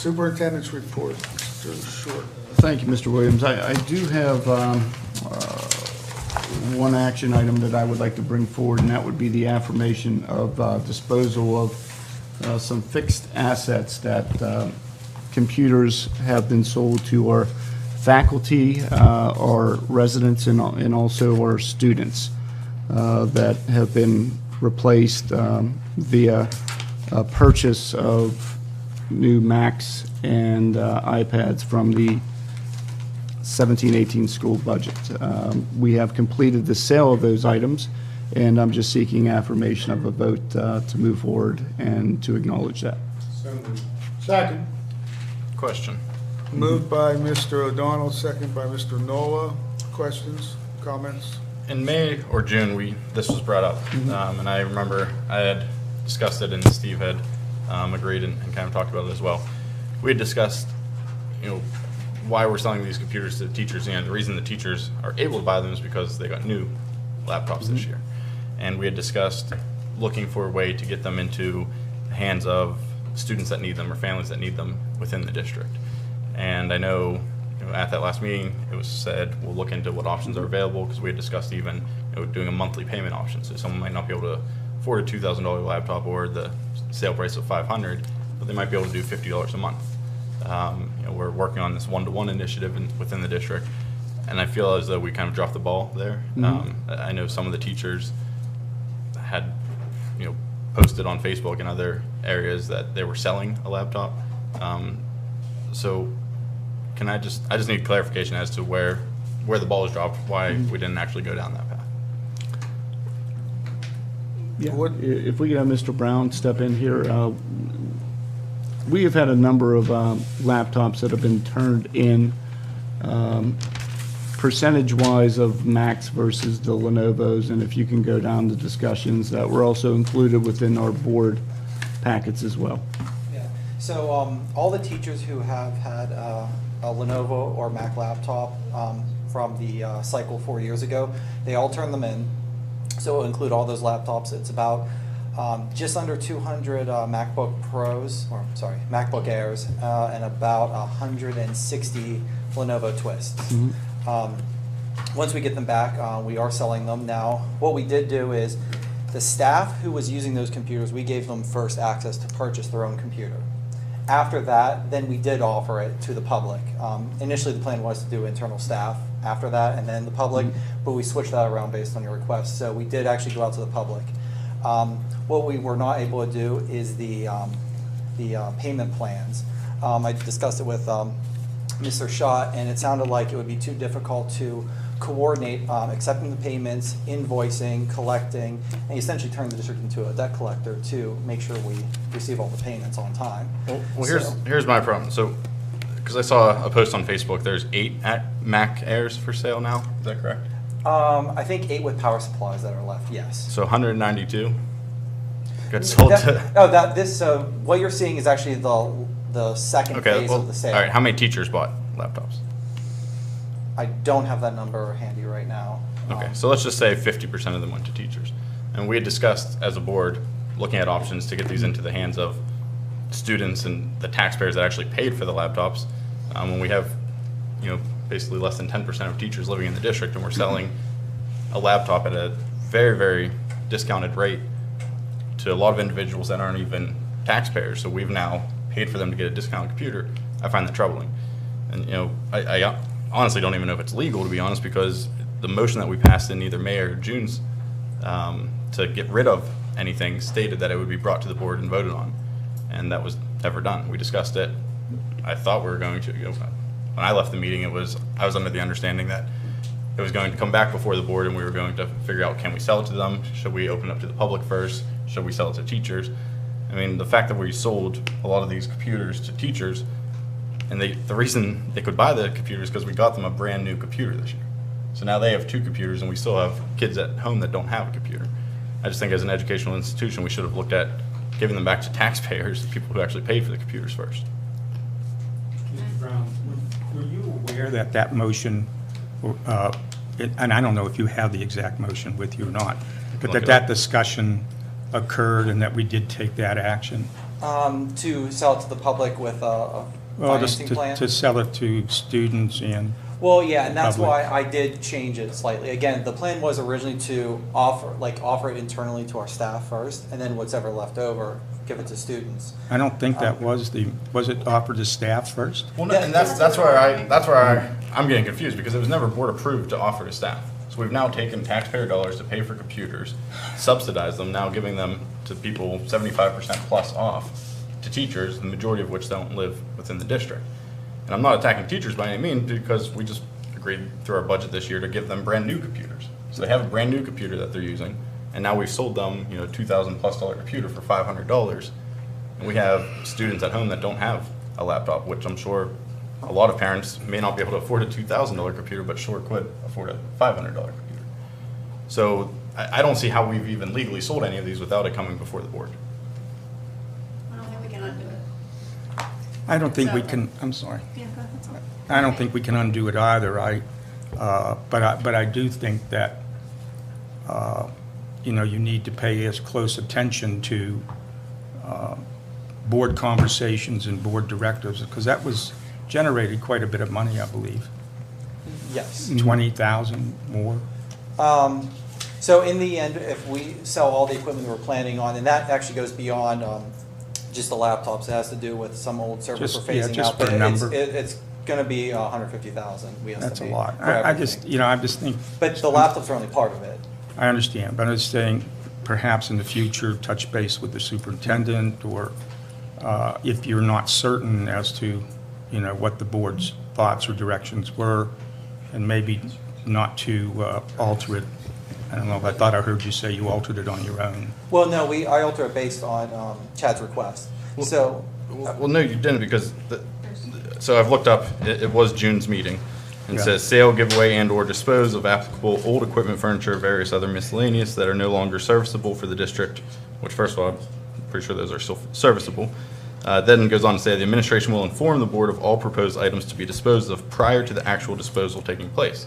Superintendent's report, Mr. Short. Thank you, Mr. Williams. I do have one action item that I would like to bring forward, and that would be the affirmation of disposal of some fixed assets that computers have been sold to our faculty, our residents, and also our students that have been replaced via purchase of new Macs and iPads from the 17-18 school budget. We have completed the sale of those items, and I'm just seeking affirmation of a vote to move forward and to acknowledge that. So moved. Second. Question. Moved by Mr. O'Donnell, second by Mr. Nola. Questions, comments? In May or June, this was brought up, and I remember I had discussed it, and Steve had agreed and kind of talked about it as well. We had discussed, why we're selling these computers to the teachers, and the reason the teachers are able to buy them is because they got new laptops this year. And we had discussed looking for a way to get them into the hands of students that need them or families that need them within the district. And I know, at that last meeting, it was said we'll look into what options are available, because we had discussed even doing a monthly payment option. So someone might not be able to afford a $2,000 laptop or the sale price of $500, but they might be able to do $50 a month. We're working on this one-to-one initiative within the district, and I feel as though we kind of dropped the ball there. I know some of the teachers had, posted on Facebook and other areas that they were selling a laptop. So can I just need clarification as to where the ball was dropped, why we didn't actually go down that path. Yeah. If we could have Mr. Brown step in here. We have had a number of laptops that have been turned in, percentage-wise of Macs versus the Lenovo's, and if you can go down the discussions that were also included within our board packets as well. Yeah. So all the teachers who have had a Lenovo or Mac laptop from the cycle 4 years ago, they all turned them in. So we'll include all those laptops. It's about just under 200 MacBook Pros, or sorry, MacBook Airs, and about 160 Lenovo Twists. Once we get them back, we are selling them now. What we did do is the staff who was using those computers, we gave them first access to purchase their own computer. After that, then we did offer it to the public. Initially, the plan was to do internal staff after that, and then the public, but we switched that around based on your request. So we did actually go out to the public. What we were not able to do is the payment plans. I discussed it with Mr. Schott, and it sounded like it would be too difficult to coordinate accepting the payments, invoicing, collecting, and essentially turn the district into a debt collector to make sure we receive all the payments on time. Well, here's my problem. So, because I saw a post on Facebook, there's 8 Mac Airs for sale now. Is that correct? I think 8 with power supplies that are left. Yes. So 192 got sold to. So what you're seeing is actually the second phase of the sale. All right. How many teachers bought laptops? I don't have that number handy right now. Okay, so let's just say 50% of them went to teachers. And we had discussed as a board looking at options to get these into the hands of students and the taxpayers that actually paid for the laptops. When we have, basically less than 10% of teachers living in the district, and we're selling a laptop at a very, very discounted rate to a lot of individuals that aren't even taxpayers. So we've now paid for them to get a discounted computer. I find that troubling. And, I honestly don't even know if it's legal, to be honest, because the motion that we passed in either May or June's to get rid of anything stated that it would be brought to the board and voted on, and that was never done. We discussed it. I thought we were going to. When I left the meeting, I was under the understanding that it was going to come back before the board, and we were going to figure out, can we sell it to them? Should we open it up to the public first? Should we sell it to teachers? I mean, the fact that we sold a lot of these computers to teachers, and the reason they could buy the computers is because we got them a brand new computer this year. So now they have 2 computers, and we still have kids at home that don't have a computer. I just think as an educational institution, we should have looked at giving them back to taxpayers, the people who actually paid for the computers first. Mr. Brown, were you aware that that motion, and I don't know if you have the exact motion with you or not, but that discussion occurred and that we did take that action? To sell it to the public with a Well, just financing plan? to sell it to students and, Well, yeah, and that's public. why I did change it slightly. Again, the plan was originally to offer it internally to our staff first, and then whatever left over, give it to students. I don't think that was it offered to staff first? Well, no, and that's where I'm getting confused, because it was never board approved to offer to staff. So we've now taken taxpayer dollars to pay for computers, subsidized them, now giving them to people 75% plus off to teachers, the majority of which don't live within the district. And I'm not attacking teachers by any means, because we just agreed through our budget this year to give them brand new computers. So they have a brand new computer that they're using, and now we've sold them, $2,000+ computer for $500. And we have students at home that don't have a laptop, which I'm sure a lot of parents may not be able to afford a $2,000 computer, but sure could afford a $500 computer. So I don't see how we've even legally sold any of these without it coming before the board. I don't think we can undo it. I don't think we can, I'm sorry. Yeah, go ahead, that's all. I don't think we can undo it either. But I do think that, you need to pay as close attention to board conversations and board directives, because that was generated quite a bit of money, I believe. Yes. 20,000 more. So in the end, if we sell all the equipment we're planning on, and that actually goes beyond just the laptops, it has to do with some old servers Just- we're yeah, phasing just out. put a But number. it's going to be 150,000. We That's a estimate lot. for I everything. just think. But the laptops are only part of it. I understand, but I was saying perhaps in the future, touch base with the superintendent, or if you're not certain as to, what the board's thoughts or directions were, and maybe not to alter it. I don't know, I thought I heard you say you altered it on your own. Well, no, I alter it based on Chad's request. So, Well, no, you didn't, because, so I've looked up, it was June's meeting, and it Yeah. says sale, giveaway, and/or dispose of applicable old equipment, furniture, various other miscellaneous that are no longer serviceable for the district, which first of all, I'm pretty sure those are still serviceable. Then it goes on to say, the administration will inform the board of all proposed items to be disposed of prior to the actual disposal taking place.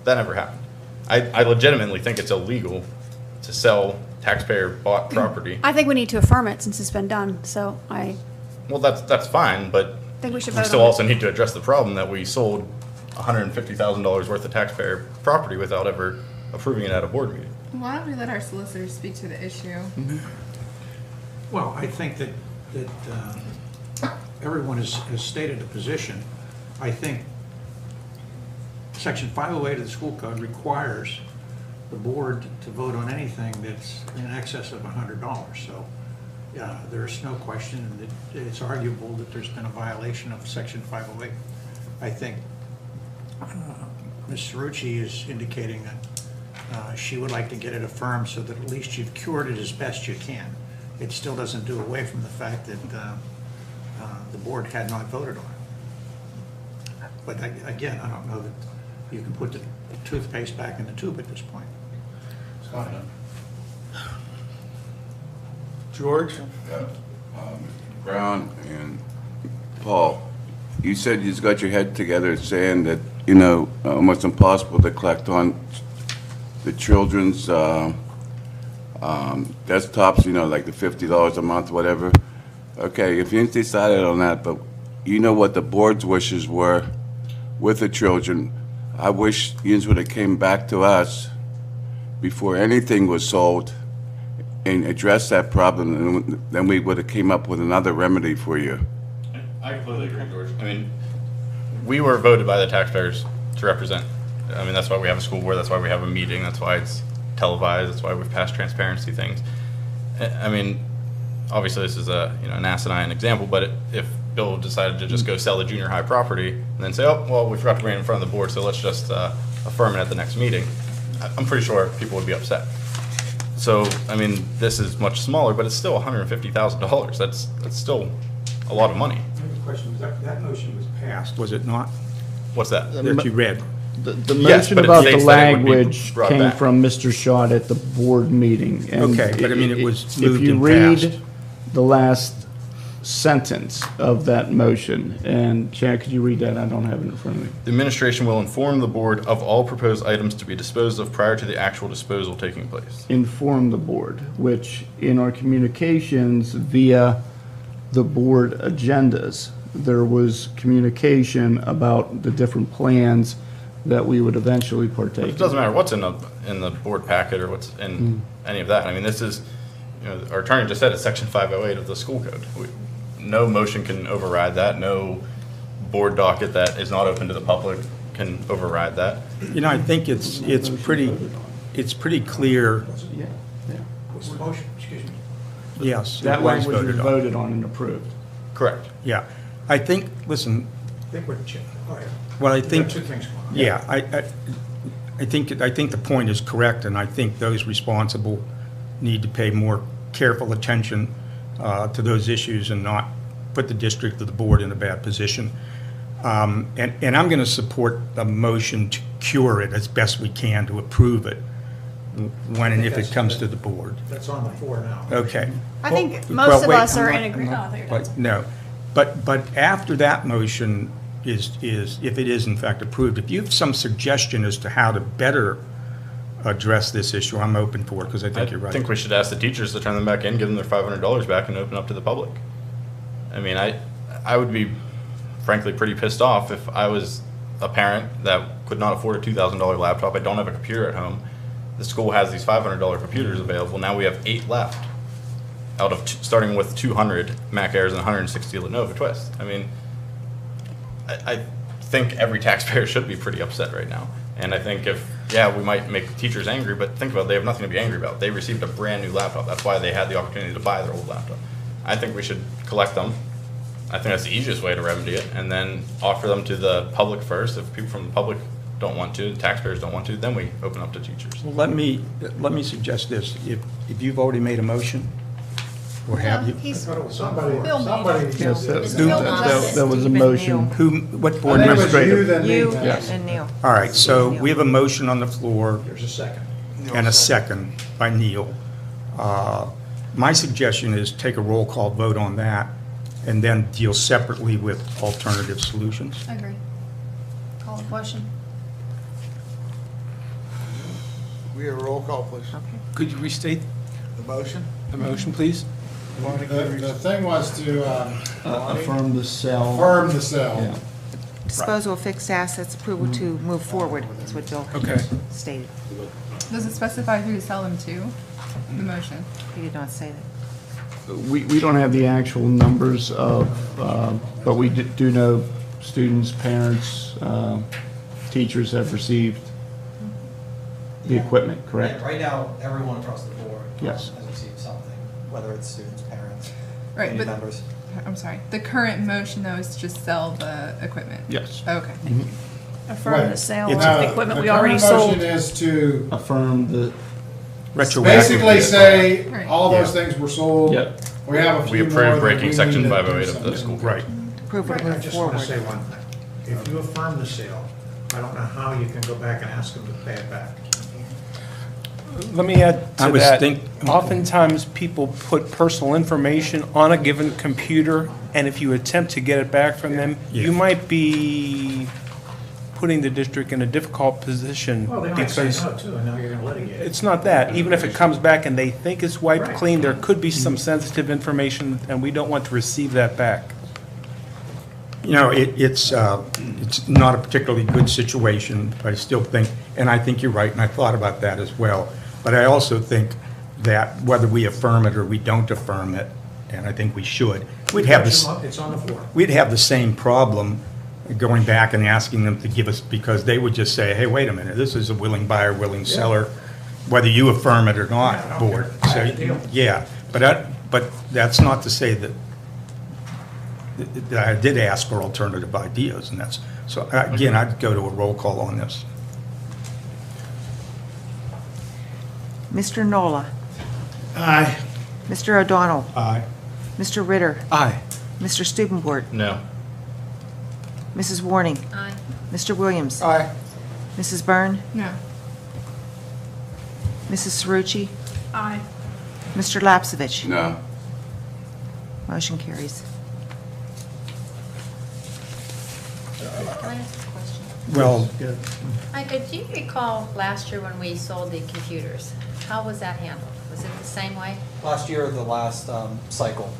That never happened. I legitimately think it's illegal to sell taxpayer-bought property. I think we need to affirm it since it's been done, so I Well, that's fine, but think we should we vote still on it. also need to address the problem that we sold $150,000 worth of taxpayer property without ever approving it at a board meeting. Why don't we let our solicitors speak to the issue? Well, I think that everyone has stated a position. I think Section 508 of the school code requires the board to vote on anything that's in excess of $100. So there's no question that it's arguable that there's been a violation of Section 508. I think Ms. Cerrucci is indicating that she would like to get it affirmed so that at least you've cured it as best you can. It still doesn't do away from the fact that the board had not voted on it. But again, I don't know that you can put the toothpaste back in the tube at this point. George? Brown and Paul, you said you just got your head together saying that, almost impossible to collect on the children's desktops, like the $50 a month, whatever. Okay, if you decided on that, but you know what the board's wishes were with the children, I wish you would have came back to us before anything was sold and addressed that problem, and then we would have came up with another remedy for you. I completely agree, George. I mean, we were voted by the taxpayers to represent. I mean, that's why we have a school board, that's why we have a meeting, that's why it's televised, that's why we've passed transparency things. I mean, obviously this is an asinine example, but if Bill decided to just go sell the junior high property and then say, oh, well, we forgot to bring it in front of the board, so let's just affirm it at the next meeting, I'm pretty sure people would be upset. So, I mean, this is much smaller, but it's still $150,000. That's still a lot of money. I have a question. That motion was passed, was it not? What's that? That you read? The Yes, motion but it about the states that it would be language brought came back. from Mr. Schott at the board meeting. And Okay, but I mean, it was if moved you and read passed. the last sentence of that motion, and Chad, could you read that? I don't have it in front of me. The administration will inform the board of all proposed items to be disposed of prior to the actual disposal taking place. Inform the board, which in our communications via the board agendas, there was communication about the different plans that we would eventually partake in. It doesn't matter what's in the board packet or what's in any of that. I mean, this is, our attorney just said it's section 508 of the school code. No motion can override that. No board docket that is not open to the public can override that. I think it's pretty clear, Yeah, yeah. What's the motion, excuse me? yes. That it was language was voted on. voted on and approved. Correct. Yeah. I think, listen, I think we're, oh, yeah. well, I We've got think, two things going on. yeah, I think the point is correct, and I think those responsible need to pay more careful attention to those issues and not put the district or the board in a bad position. And I'm going to support a motion to cure it as best we can, to approve it when and if it comes to the board. That's on the floor now. Okay. I think Well, most of wait, us I'm are not- in agreement. Oh, there you go. But, no, but after that motion is, if it is in fact approved, if you have some suggestion as to how to better address this issue, I'm open for it, because I think you're right. I think we should ask the teachers to turn them back in, give them their $500 back, and open up to the public. I mean, I would be frankly pretty pissed off if I was a parent that could not afford a $2,000 laptop. I don't have a computer at home. The school has these $500 computers available. Now we have 8 left, out of starting with 200 Mac Airs and 160 Lenovo Twists. I mean, I think every taxpayer should be pretty upset right now. And I think we might make the teachers angry, but think about it, they have nothing to be angry about. They received a brand new laptop. That's why they had the opportunity to buy their old laptop. I think we should collect them. I think that's the easiest way to remedy it, and then offer them to the public first. If people from the public don't want to, the taxpayers don't want to, then we open up to teachers. Well, let me suggest this. If you've already made a motion, or have you? He's, Somebody, Bill made somebody. it. Yes, It's that- Bill that- Johnson. that was a Stephen motion. Neal. Who, what board I think it member? was you, then me. You Yes. and Neil. All right, so we have a motion on the floor There's a second. and a second by Neil. My suggestion is take a roll call vote on that, and then deal separately with alternative solutions. I agree. Call the question. We have a roll call, please. Could you restate The motion? the motion, please? The thing was to Affirm the sale. affirm the sale. Yeah. Disposal of fixed assets, approval to move forward, is what Bill Okay. stated. Does it specify who to sell them to? The motion. He did not say that. We don't have the actual numbers of, but we do know students, parents, teachers have received the equipment, correct? Yeah, right now, everyone across the board Yes. has received something, whether it's students, parents, Right, community but, members. I'm sorry. The current motion, though, is to just sell the equipment. Yes. Okay, thank you. Affirm the sale of It's- the equipment we The current already sold. motion is to Affirm the, Retroactively. basically say, Right. all those Yeah. things were sold. Yep. We have a We few more approve that breaking we section need to do 508 of the something. school code. Right. Approval to I move just want to say forward. one thing. If you affirm the sale, I don't know how you can go back and ask them to pay it back. Let me add I to was that. think- Oftentimes, people put personal information on a given computer, and if you attempt to get it back from them, Yeah. you might be putting the district in a difficult position Well, they might say because no too, and now you're going to litigate it. it's not that. Even if it comes back and they think it's wiped Right. clean, there could be some sensitive information, and we don't want to receive that back. It's not a particularly good situation, but I still think, and I think you're right, and I thought about that as well. But I also think that whether we affirm it or we don't affirm it, and I think we should, we'd have this. It's on the floor. We'd have the same problem going back and asking them to give us, because they would just say, hey, wait a minute, this is a willing buyer, willing seller, whether you affirm it or Yeah, I not, don't board. care. So, Bad deal. yeah, but that's not to say that I did ask for alternative ideas, and that's, so again, I'd go to a roll call on this. Mr. Nola, Aye. Mr. O'Donnell, Aye. Mr. Ritter, Aye. Mr. Stubenbord, No. Mrs. Warning, Aye. Mr. Williams, Aye. Mrs. Byrne, No. Mrs. Cerucci, Aye. Mr. Lapsevich. No. Motion carries. Can I ask a question? Well, Micah, do you recall last year when we sold the computers? How was that handled? Was it the same way? Last year, the last cycle,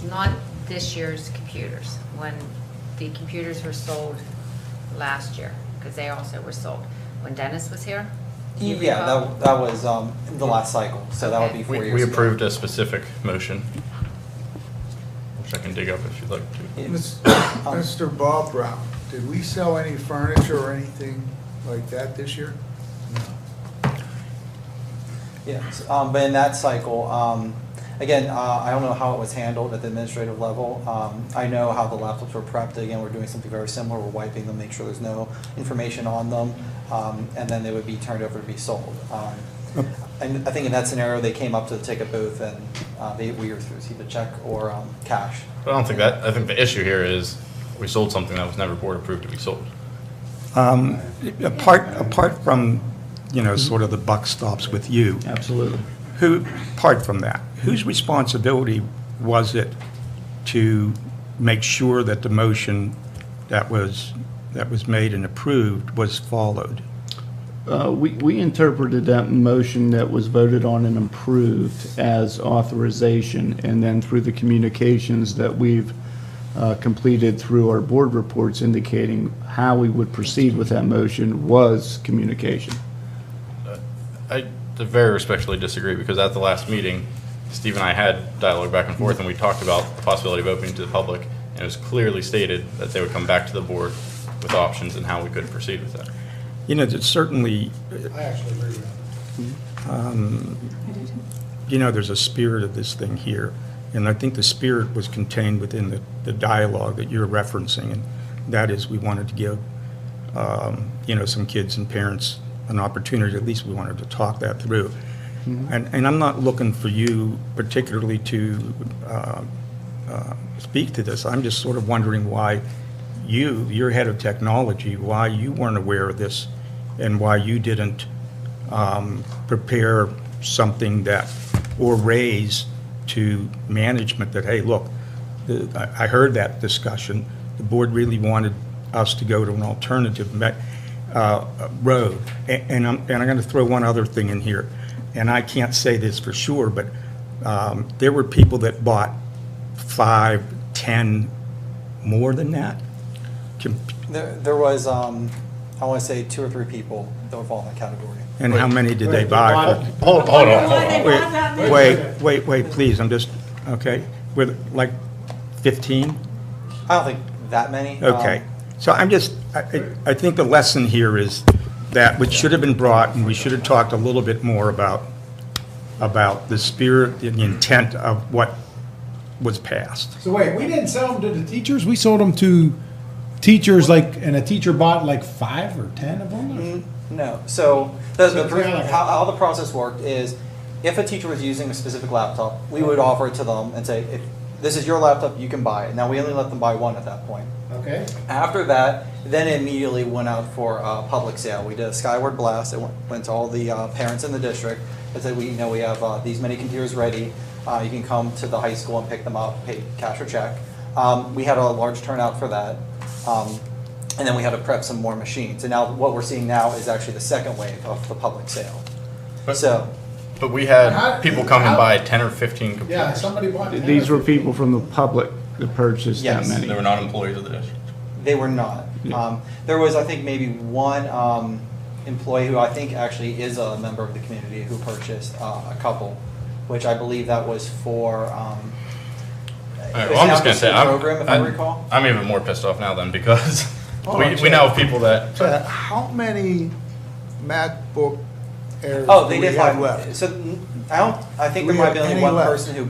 Not this year's computers, when the computers were sold last year, because they also were sold, when Dennis was here? Do you Yeah, recall? that was the last cycle, so that would be Okay. 4 years We ago. approved a specific motion, which I can dig up if you'd like to. Mr. Bob Brown, did we sell any furniture or anything like that this year? Yes, but in that cycle, again, I don't know how it was handled at the administrative level. I know how the laptops were prepped. Again, we're doing something very similar. We're wiping them, make sure there's no information on them, and then they would be turned over to be sold. And I think in that scenario, they came up to the ticket booth and we either received a check or cash. But I don't think that, I think the issue here is we sold something that was never board approved to be sold. Apart from, sort of the buck stops with you. Absolutely. Apart from that, whose responsibility was it to make sure that the motion that was made and approved was followed? We interpreted that motion that was voted on and approved as authorization, and then through the communications that we've completed through our board reports indicating how we would proceed with that motion was communication. I very respectfully disagree, because at the last meeting, Steve and I had dialogue back and forth, and we talked about the possibility of opening to the public, and it was clearly stated that they would come back to the board with options and how we could proceed with that. There's certainly, I actually agree with that. there's a spirit of this thing here, and I think the spirit was contained within the dialogue that you're referencing, and that is we wanted to give, some kids and parents an opportunity, at least we wanted to talk that through. And I'm not looking for you particularly to speak to this. I'm just sort of wondering why you're head of technology, why you weren't aware of this and why you didn't prepare something that, or raise to management that, hey, look, I heard that discussion. The board really wanted us to go to an alternative road. And I'm going to throw one other thing in here. And I can't say this for sure, but there were people that bought 5, 10, more than that. There was, I want to say 2 or 3 people that would fall in that category. And how many did they buy? Hold on. Wait, please, I'm just, okay. With like 15? I don't think that many. Okay. So I think the lesson here is that what should have been brought, and we should have talked a little bit more about the spirit and the intent of what was passed. So wait, we didn't sell them to the teachers? We sold them to teachers, and a teacher bought like 5 or 10 of them? No. So how the process worked is if a teacher was using a specific laptop, we would offer it to them and say, if this is your laptop, you can buy it. Now, we only let them buy 1 at that point. Okay. After that, then it immediately went out for public sale. We did a skyward blast. It went to all the parents in the district and said, we have these many computers ready. You can come to the high school and pick them up, pay cash or check. We had a large turnout for that. And then we had to prep some more machines. And now what we're seeing now is actually the second wave of the public sale. But we had people come and buy 10 or 15 computers. Yeah, somebody bought 10 These or were people from the public that purchased that Yes. many. They were not employees of the district. They were not. Yeah. There was, I think, maybe one employee who I think actually is a member of the community who purchased a couple, which I believe that was for. All right, well, I'm just going to say, program, if I recall. I'm even more pissed off now then, because Hold on, we now have people that. How many MacBook Airs Oh, do they we did have have. left? So I think Do there we might be have only any one left? person who.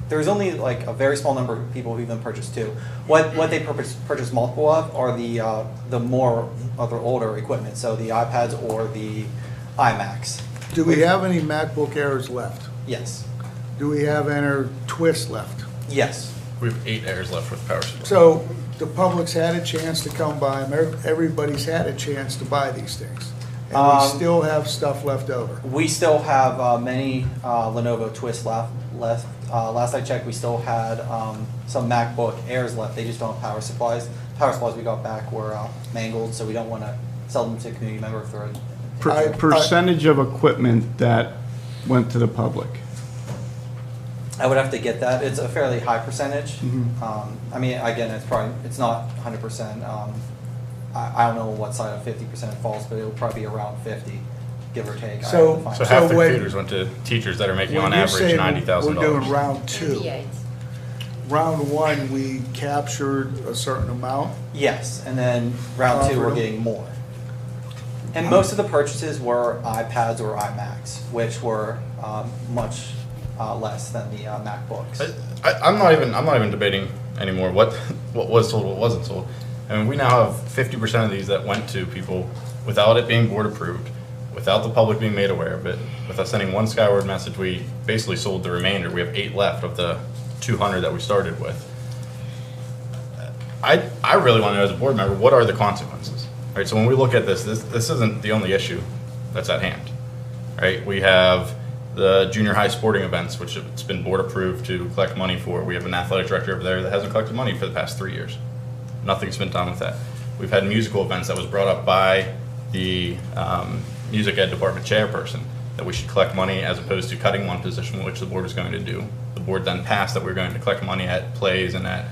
There was only like a very small number of people who even purchased 2. What they purchased multiple of are the more other older equipment, so the iPads or the iMacs. Do we have any MacBook Airs left? Yes. Do we have any Twists left? Yes. We have 8 Airs left with power supply. So the public's had a chance to come by them. Everybody's had a chance to buy these things. And we still have stuff left over. We still have many Lenovo Twist left. Last I checked, we still had some MacBook Airs left. They just don't have power supplies. Power supplies we got back were mangled, so we don't want to sell them to a community member if they're Percentage of equipment that went to the public. I would have to get that. It's a fairly high percentage. I mean, again, it's not 100%. I don't know what side of 50% it falls, but it'll probably be around 50, give or take. I So- have to find So out. half the when- computers went to teachers that are making When on you average say $90,000. we're doing round two, 88. round one, we captured a certain amount. Yes, and then round two, we're Profitable. getting more. And most of the purchases were iPads or iMacs, which were much less than the MacBooks. I'm not even debating anymore what was sold, what wasn't sold. I mean, we now have 50% of these that went to people without it being board approved, without the public being made aware of it. With us sending one Skyward message, we basically sold the remainder. We have 8 left of the 200 that we started with. I really want to know as a board member, what are the consequences? Right, so when we look at this isn't the only issue that's at hand. Right, we have the junior high sporting events, which it's been board approved to collect money for. We have an athletic director over there that hasn't collected money for the past 3 years. Nothing's been done with that. We've had musical events that was brought up by the music ed department chairperson that we should collect money as opposed to cutting one position, which the board was going to do. The board then passed that we were going to collect money at plays and at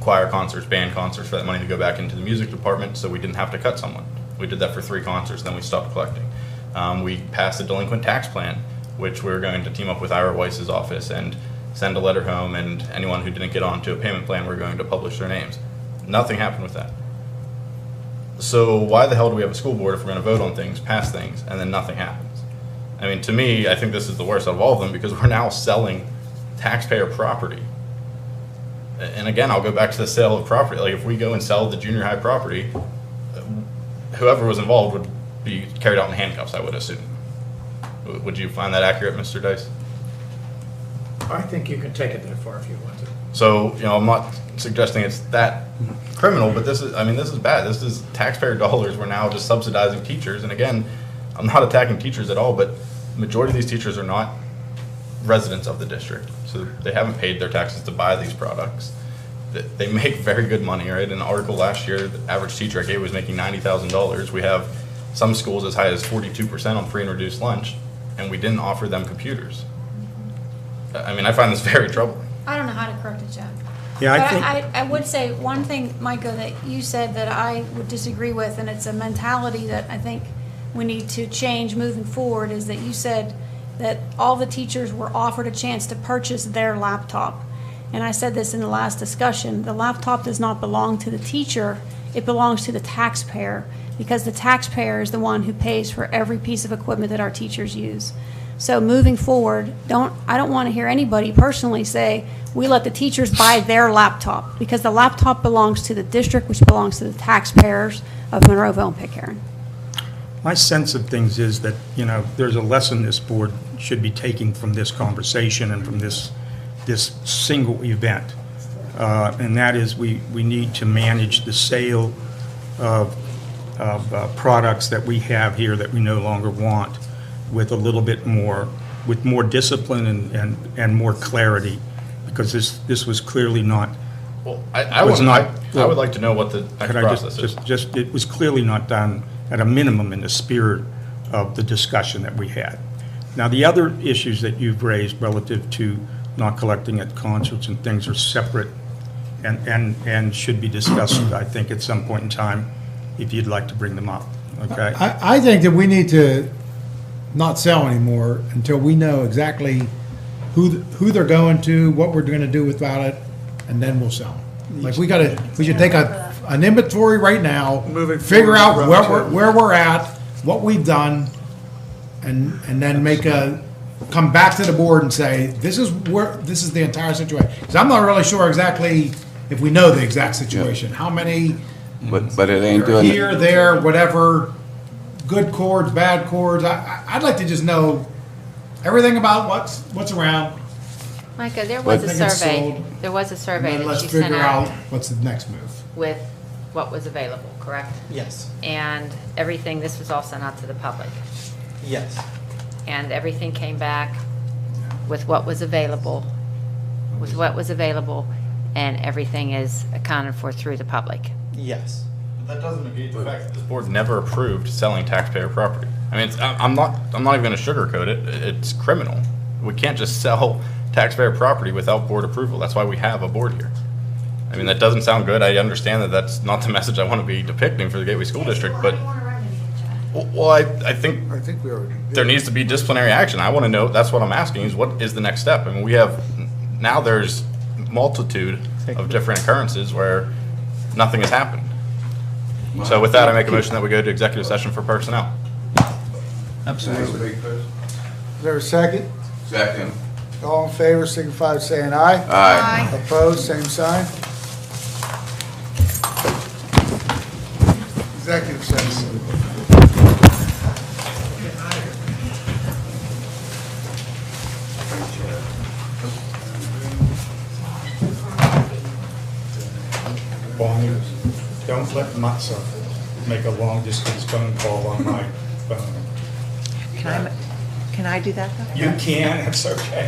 choir concerts, band concerts, for that money to go back into the music department, so we didn't have to cut someone. We did that for 3 concerts, then we stopped collecting. We passed a delinquent tax plan, which we're going to team up with Ira Weiss's office and send a letter home, and anyone who didn't get onto a payment plan, we're going to publish their names. Nothing happened with that. So why the hell do we have a school board if we're going to vote on things, pass things, and then nothing happens? I mean, to me, I think this is the worst out of all of them because we're now selling taxpayer property. And again, I'll go back to the sale of property. Like if we go and sell the junior high property, whoever was involved would be carried out in handcuffs, I would assume. Would you find that accurate, Mr. Dice? I think you can take it that far if you want to. So, I'm not suggesting it's that criminal, but this is bad. This is taxpayer dollars. We're now just subsidizing teachers. And again, I'm not attacking teachers at all, but the majority of these teachers are not residents of the district. So they haven't paid their taxes to buy these products. They make very good money, right? In an article last year, the average teacher I gave was making $90,000. We have some schools as high as 42% on free and reduced lunch, and we didn't offer them computers. I mean, I find this very troubling. I don't know how to correct it, Jeff. Yeah, But I think, I would say one thing, Micah, that you said that I would disagree with, and it's a mentality that I think we need to change moving forward, is that you said that all the teachers were offered a chance to purchase their laptop. And I said this in the last discussion, the laptop does not belong to the teacher, it belongs to the taxpayer, because the taxpayer is the one who pays for every piece of equipment that our teachers use. So moving forward, I don't want to hear anybody personally say, we let the teachers buy their laptop, because the laptop belongs to the district, which belongs to the taxpayers of Monroeville and Pitcairn. my sense of things is that, there's a lesson this board should be taking from this conversation and from this single event. And that is we need to manage the sale of products that we have here that we no longer want with a little bit more, with more discipline and more clarity, because this was clearly not. Well, I would like to know what the next process is. It was clearly not done at a minimum in the spirit of the discussion that we had. Now, the other issues that you've raised relative to not collecting at concerts and things are separate and should be discussed, I think, at some point in time, if you'd like to bring them up, okay? I think that we need to not sell anymore until we know exactly who they're going to, what we're gonna do about it, and then we'll sell them. Like, we should take an inventory right now, Moving figure out forward, where we're at, what we've done, and then come back to the board and say, this is the entire situation. Because I'm not really sure exactly if we know the exact situation, how many But it ain't doing it. here, there, whatever, good chords, bad chords. I'd like to just know everything about what's around. Micah, there was a I think it's survey, sold. there was a survey And then that let's you sent figure out out what's the next move. with what was available, correct? Yes, And everything, this was all sent out to the public. yes, And everything came back with what was available, and everything is accounted for through the public. yes. But that doesn't negate the fact that this board never approved selling taxpayer property. I mean, I'm not even going to sugarcoat it. It's criminal. We can't just sell taxpayer property without board approval. That's why we have a board here. I mean, that doesn't sound good. I understand that that's not the message I want to be depicting for the Gateway School District, but, well, I think I think we already did. there needs to be disciplinary action. I want to know, that's what I'm asking, is what is the next step? I mean, now there's multitude of different occurrences where nothing has happened. So with that, I make a motion that we go to executive session for personnel. Absolutely. Is there a second? Second. All in favor, signify by saying aye. Aye. Opposed, same sign. Executive session. Bonnie, don't let Matza make a long-distance phone call on my phone. Can I do that, though? You can, it's okay.